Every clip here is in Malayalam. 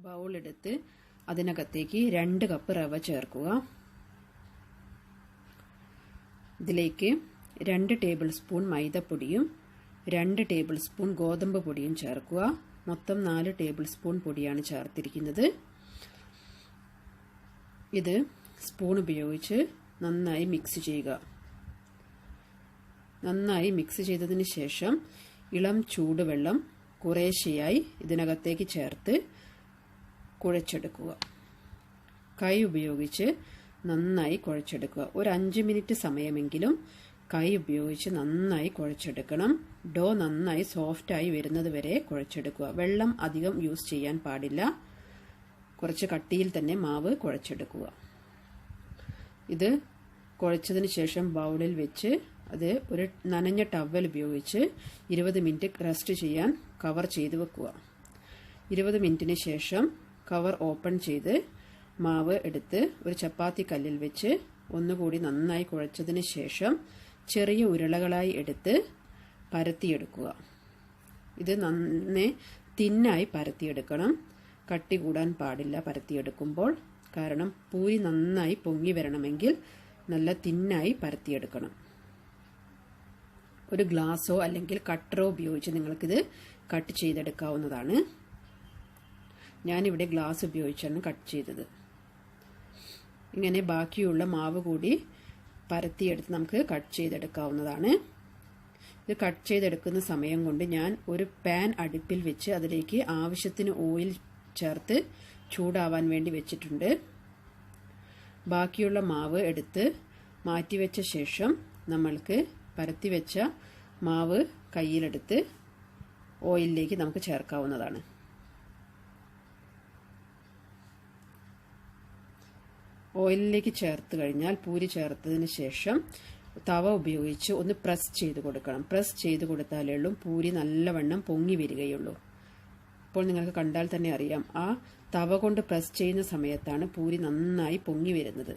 ബൗൾ എടുത്ത് അതിനകത്തേക്ക് 2 കപ്പ് റവ ചേർക്കുക. ഇതിലേക്ക് 2 ടേബിൾ സ്പൂൺ മൈദപ്പൊടിയും 2 ടേബിൾ സ്പൂൺ ഗോതമ്പ് പൊടിയും ചേർക്കുക. മൊത്തം 4 ടേബിൾ സ്പൂൺ പൊടിയാണ് ചേർത്തിരിക്കുന്നത്. ഇത് സ്പൂൺ ഉപയോഗിച്ച് നന്നായി മിക്സ് ചെയ്യുക. നന്നായി മിക്സ് ചെയ്തതിന് ശേഷം ഇളം ചൂടുവെള്ളം കുറേശ്ശെയായി ഇതിനകത്തേക്ക് ചേർത്ത് കുഴച്ചെടുക്കുക. കൈ ഉപയോഗിച്ച് നന്നായി കുഴച്ചെടുക്കുക. ഒരു 5 മിനിറ്റ് സമയമെങ്കിലും കൈ ഉപയോഗിച്ച് നന്നായി കുഴച്ചെടുക്കണം. ഡോ നന്നായി സോഫ്റ്റായി വരുന്നത് വരെ കുഴച്ചെടുക്കുക. വെള്ളം അധികം യൂസ് ചെയ്യാൻ പാടില്ല. കുറച്ച് കട്ടിയിൽ തന്നെ മാവ് കുഴച്ചെടുക്കുക. ഇത് കുഴച്ചതിന് ശേഷം ബൗളിൽ വെച്ച് അത് ഒരു നനഞ്ഞ ടവൽ ഉപയോഗിച്ച് 20 മിനിറ്റ് റെസ്റ്റ് ചെയ്യാൻ കവർ ചെയ്ത് വെക്കുക. 20 മിനിറ്റിന് ശേഷം കവർ ഓപ്പൺ ചെയ്ത് മാവ് എടുത്ത് ഒരു ചപ്പാത്തി കല്ലിൽ വെച്ച് ഒന്നുകൂടി നന്നായി കുഴച്ചതിന് ശേഷം ചെറിയ ഉരുളകളായി എടുത്ത് പരത്തിയെടുക്കുക. ഇത് നന്നേ തിന്നായി പരത്തിയെടുക്കണം. കട്ടി കൂടാൻ പാടില്ല പരത്തിയെടുക്കുമ്പോൾ. കാരണം പൂരി നന്നായി പൊങ്ങി വരണമെങ്കിൽ നല്ല തിന്നായി പരത്തിയെടുക്കണം. ഒരു ഗ്ലാസോ അല്ലെങ്കിൽ കട്ടറോ ഉപയോഗിച്ച് നിങ്ങൾക്കിത് കട്ട് ചെയ്തെടുക്കാവുന്നതാണ്. ഞാനിവിടെ ഗ്ലാസ് ഉപയോഗിച്ചാണ് കട്ട് ചെയ്തത്. ഇങ്ങനെ ബാക്കിയുള്ള മാവ് കൂടി പരത്തിയെടുത്ത് നമുക്ക് കട്ട് ചെയ്തെടുക്കാവുന്നതാണ്. ഇത് കട്ട് ചെയ്തെടുക്കുന്ന സമയം കൊണ്ട് ഞാൻ ഒരു പാൻ അടുപ്പിൽ വെച്ച് അതിലേക്ക് ആവശ്യത്തിന് ഓയിൽ ചേർത്ത് ചൂടാവാൻ വേണ്ടി വെച്ചിട്ടുണ്ട്. ബാക്കിയുള്ള മാവ് എടുത്ത് മാറ്റിവെച്ച ശേഷം നമ്മൾക്ക് പരത്തി വെച്ച മാവ് കയ്യിലെടുത്ത് ഓയിലിലേക്ക് നമുക്ക് ചേർക്കാവുന്നതാണ്. ഓയിലിലേക്ക് ചേർത്ത് കഴിഞ്ഞാൽ പൂരി ചേർത്തതിന് ശേഷം തവ ഉപയോഗിച്ച് ഒന്ന് പ്രസ് ചെയ്ത് കൊടുക്കണം. പ്രസ് ചെയ്ത് കൊടുത്താലേ ഉള്ളൂ പൂരി നല്ലവണ്ണം പൊങ്ങി വരികയുള്ളൂ. ഇപ്പോൾ നിങ്ങൾക്ക് കണ്ടാൽ തന്നെ അറിയാം, ആ തവ കൊണ്ട് പ്രസ് ചെയ്യുന്ന സമയത്താണ് പൂരി നന്നായി പൊങ്ങി വരുന്നത്.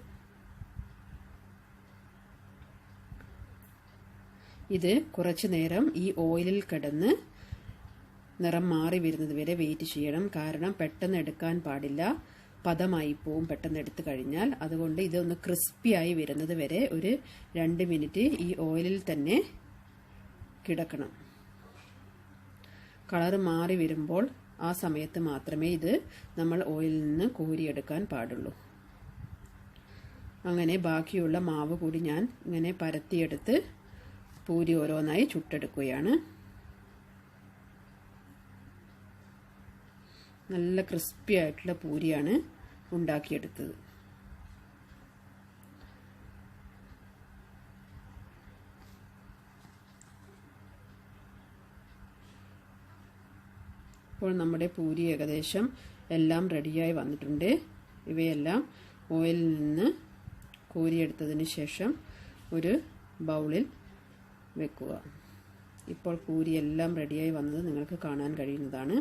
ഇത് കുറച്ചു നേരം ഈ ഓയിലിൽ കിടന്ന് നിറം മാറി വരുന്നത് വരെ വെയിറ്റ് ചെയ്യണം. കാരണം പെട്ടെന്ന് എടുക്കാൻ പാടില്ല, പദമായി പോവും പെട്ടെന്ന് എടുത്തു കഴിഞ്ഞാൽ. അതുകൊണ്ട് ഇതൊന്ന് ക്രിസ്പിയായി വരുന്നത് വരെ ഒരു 2 മിനിറ്റ് ഈ ഓയിലിൽ തന്നെ കിടക്കണം. കളർ മാറി വരുമ്പോൾ ആ സമയത്ത് മാത്രമേ ഇത് നമ്മൾ ഓയിലിൽ നിന്ന് കോരിയെടുക്കാൻ പാടുള്ളൂ. അങ്ങനെ ബാക്കിയുള്ള മാവ് കൂടി ഞാൻ ഇങ്ങനെ പരത്തിയെടുത്ത് പൂരി ഓരോന്നായി ചുട്ടെടുക്കുകയാണ്. നല്ല ക്രിസ്പി ആയിട്ടുള്ള പൂരിയാണ് ഉണ്ടാക്കിയെടുത്തത്. ഇപ്പോൾ നമ്മുടെ പൂരി ഏകദേശം എല്ലാം റെഡിയായി വന്നിട്ടുണ്ട്. ഇവയെല്ലാം ഓയിലിൽ നിന്ന് കോരിയെടുത്തതിന് ശേഷം ഒരു ബൗളിൽ വെക്കുക. ഇപ്പോൾ പൂരി എല്ലാം റെഡിയായി വന്നത് നിങ്ങൾക്ക് കാണാൻ കഴിയുന്നതാണ്.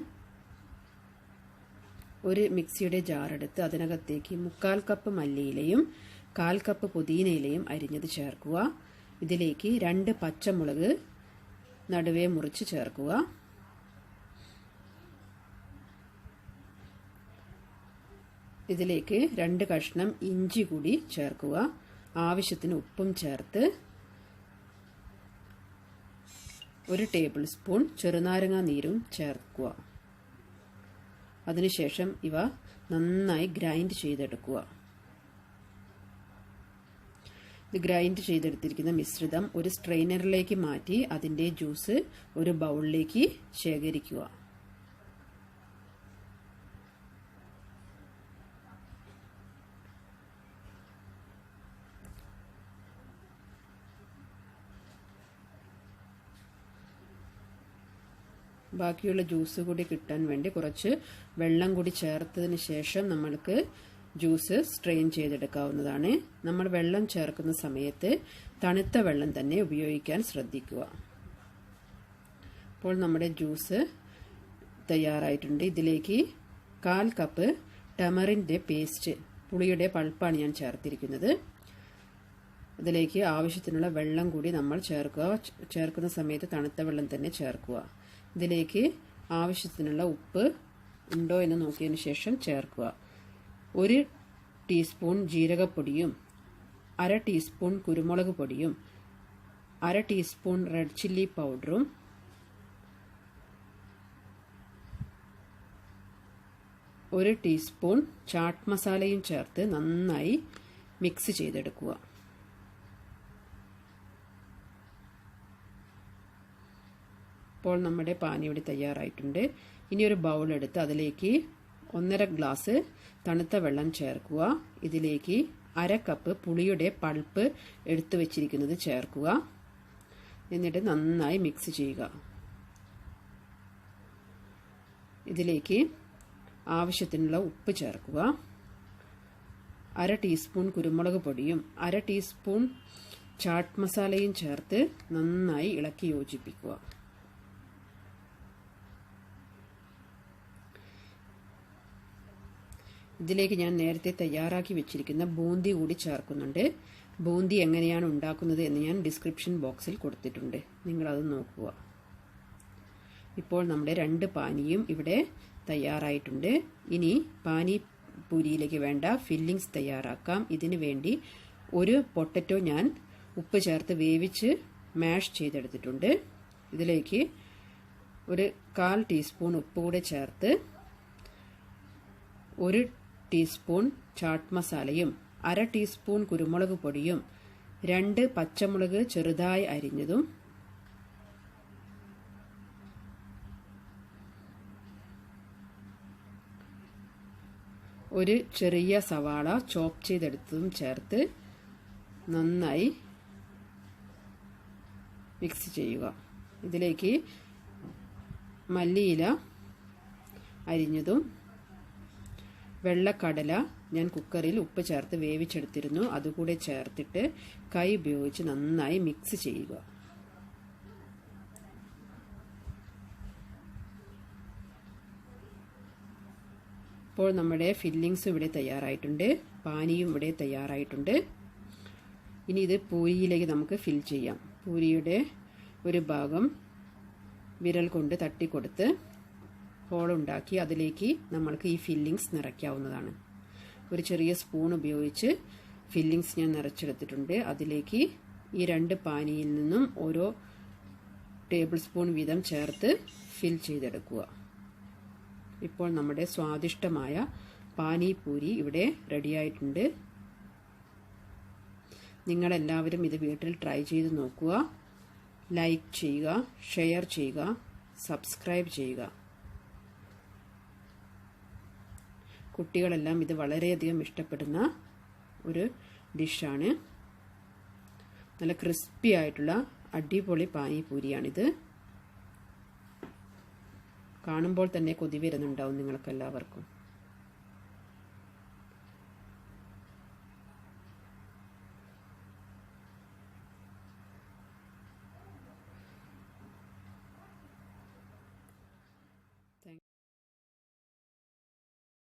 ഒരു മിക്സിയുടെ ജാറെടുത്ത് അതിനകത്തേക്ക് 1/4 കപ്പ് മല്ലിയിലയും 1/4 കപ്പ് പുതിനയിലയും അരിഞ്ഞത് ചേർക്കുക. ഇതിലേക്ക് 2 പച്ചമുളക് നടുവേ മുറിച്ച് ചേർക്കുക. ഇതിലേക്ക് 2 കഷ്ണം ഇഞ്ചി കൂടി ചേർക്കുക. ആവശ്യത്തിന് ഉപ്പും ചേർത്ത് 1 ടേബിൾ സ്പൂൺ ചെറുനാരങ്ങ നീരും ചേർക്കുക. അതിനുശേഷം ഇവ നന്നായി ഗ്രൈൻഡ് ചെയ്തെടുക്കുക. ഇത് ഗ്രൈൻഡ് ചെയ്തെടുത്തിരിക്കുന്ന മിശ്രിതം ഒരു സ്ട്രെയിനറിലേക്ക് മാറ്റി അതിൻ്റെ ജ്യൂസ് ഒരു ബൗളിലേക്ക് ശേഖരിക്കുക. ബാക്കിയുള്ള ജ്യൂസ് കൂടി കിട്ടാൻ വേണ്ടി കുറച്ച് വെള്ളം കൂടി ചേർത്തതിന് ശേഷം നമ്മൾക്ക് ജ്യൂസ് സ്ട്രെയിൻ ചെയ്തെടുക്കാവുന്നതാണ്. നമ്മൾ വെള്ളം ചേർക്കുന്ന സമയത്ത് തണുത്ത വെള്ളം തന്നെ ഉപയോഗിക്കാൻ ശ്രദ്ധിക്കുക. ഇപ്പോൾ നമ്മുടെ ജ്യൂസ് തയ്യാറായിട്ടുണ്ട്. ഇതിലേക്ക് 1/4 കപ്പ് tamarind പേസ്റ്റ്, പുളിയുടെ പൾപ്പാണ് ഞാൻ ചേർത്തിരിക്കുന്നത്. ഇതിലേക്ക് ആവശ്യത്തിനുള്ള വെള്ളം കൂടി നമ്മൾ ചേർക്കുക. ചേർക്കുന്ന സമയത്ത് തണുത്ത വെള്ളം തന്നെ ചേർക്കുക. ഇതിലേക്ക് ആവശ്യത്തിനുള്ള ഉപ്പ് ഉണ്ടോ എന്ന് നോക്കിയതിന് ശേഷം ചേർക്കുക. 1 ടീസ്പൂൺ ജീരകപ്പൊടിയും 1/2 ടീസ്പൂൺ കുരുമുളക് പൊടിയും 1/2 ടീസ്പൂൺ റെഡ് ചില്ലി പൗഡറും 1 ടീസ്പൂൺ ചാട്ട് മസാലയും ചേർത്ത് നന്നായി മിക്സ് ചെയ്തെടുക്കുക. ഇപ്പോൾ നമ്മുടെ പാനി ഇവിടെ തയ്യാറായിട്ടുണ്ട്. ഇനി ഒരു ബൗൾ എടുത്ത് അതിലേക്ക് 1.5 ഗ്ലാസ് തണുത്ത വെള്ളം ചേർക്കുക. ഇതിലേക്ക് 1/2 കപ്പ് പുളിയുടെ പൾപ്പ് എടുത്തു വെച്ചിരിക്കുന്നത് ചേർക്കുക. എന്നിട്ട് നന്നായി മിക്സ് ചെയ്യുക. ഇതിലേക്ക് ആവശ്യത്തിനുള്ള ഉപ്പ് ചേർക്കുക. 1/2 ടീസ്പൂൺ കുരുമുളക് പൊടിയും 1/2 ടീസ്പൂൺ ചാട്ട് മസാലയും ചേർത്ത് നന്നായി ഇളക്കി യോജിപ്പിക്കുക. ഇതിലേക്ക് ഞാൻ നേരത്തെ തയ്യാറാക്കി വെച്ചിരിക്കുന്ന ബൂന്തി കൂടി ചേർക്കുന്നുണ്ട്. ബൂന്തി എങ്ങനെയാണ് ഉണ്ടാക്കുന്നത് എന്ന് ഞാൻ ഡിസ്ക്രിപ്ഷൻ ബോക്സിൽ കൊടുത്തിട്ടുണ്ട്, നിങ്ങളത് നോക്കുക. ഇപ്പോൾ നമ്മുടെ 2 പാനിയും ഇവിടെ തയ്യാറായിട്ടുണ്ട്. ഇനി പാനി പൂരിയിലേക്ക് വേണ്ട ഫില്ലിങ്സ് തയ്യാറാക്കാം. ഇതിനു വേണ്ടി ഒരു പൊട്ടറ്റോ ഞാൻ ഉപ്പ് ചേർത്ത് വേവിച്ച് മാഷ് ചെയ്തെടുത്തിട്ടുണ്ട്. ഇതിലേക്ക് ഒരു 1/4 ടീസ്പൂൺ ഉപ്പ് കൂടെ ചേർത്ത് 1 ടീസ്പൂൺ ചാട്ട് മസാലയും 1/2 ടീസ്പൂൺ കുരുമുളക് പൊടിയും 2 പച്ചമുളക് ചെറുതായി അരിഞ്ഞതും 1 ചെറിയ സവാള ചോപ്പ് ചെയ്തെടുത്തതും ചേർത്ത് നന്നായി മിക്സ് ചെയ്യുക. ഇതിലേക്ക് മല്ലിയില അരിഞ്ഞതും വെള്ളക്കടല ഞാൻ കുക്കറിൽ ഉപ്പ് ചേർത്ത് വേവിച്ചെടുത്തിരുന്നു, അതുകൂടെ ചേർത്തിട്ട് കൈ ഉപയോഗിച്ച് നന്നായി മിക്സ് ചെയ്യുക. ഇപ്പോൾ നമ്മുടെ ഫില്ലിങ്സ് ഇവിടെ തയ്യാറായിട്ടുണ്ട്, പാനിയും ഇവിടെ തയ്യാറായിട്ടുണ്ട്. ഇനി ഇത് പൂരിയിലേക്ക് നമുക്ക് ഫിൽ ചെയ്യാം. പൂരിയുടെ ഒരു ഭാഗം വിരൽ കൊണ്ട് തട്ടിക്കൊടുത്ത് ഹോളുണ്ടാക്കി അതിലേക്ക് നമ്മൾക്ക് ഈ ഫില്ലിങ്സ് നിറയ്ക്കാവുന്നതാണ്. ഒരു ചെറിയ സ്പൂൺ ഉപയോഗിച്ച് ഫില്ലിങ്സ് ഞാൻ നിറച്ചെടുത്തിട്ടുണ്ട്. അതിലേക്ക് ഈ 2 പാനിയിൽ നിന്നും ഓരോ ടേബിൾ സ്പൂൺ വീതം ചേർത്ത് ഫിൽ ചെയ്തെടുക്കുക. ഇപ്പോൾ നമ്മുടെ സ്വാദിഷ്ടമായ പാനി പൂരി ഇവിടെ റെഡിയായിട്ടുണ്ട്. നിങ്ങളെല്ലാവരും ഇത് വീട്ടിൽ ട്രൈ ചെയ്ത് നോക്കുക. ലൈക്ക് ചെയ്യുക, ഷെയർ ചെയ്യുക, സബ്സ്ക്രൈബ് ചെയ്യുക. കുട്ടികളെല്ലാം ഇത് വളരെയധികം ഇഷ്ടപ്പെടുന്ന ഒരു ഡിഷാണ്. നല്ല ക്രിസ്പി ആയിട്ടുള്ള അടിപൊളി പാനി പൂരിയാണിത്. കാണുമ്പോൾ തന്നെ കൊതി വരുന്നുണ്ടാവും നിങ്ങൾക്കെല്ലാവർക്കും.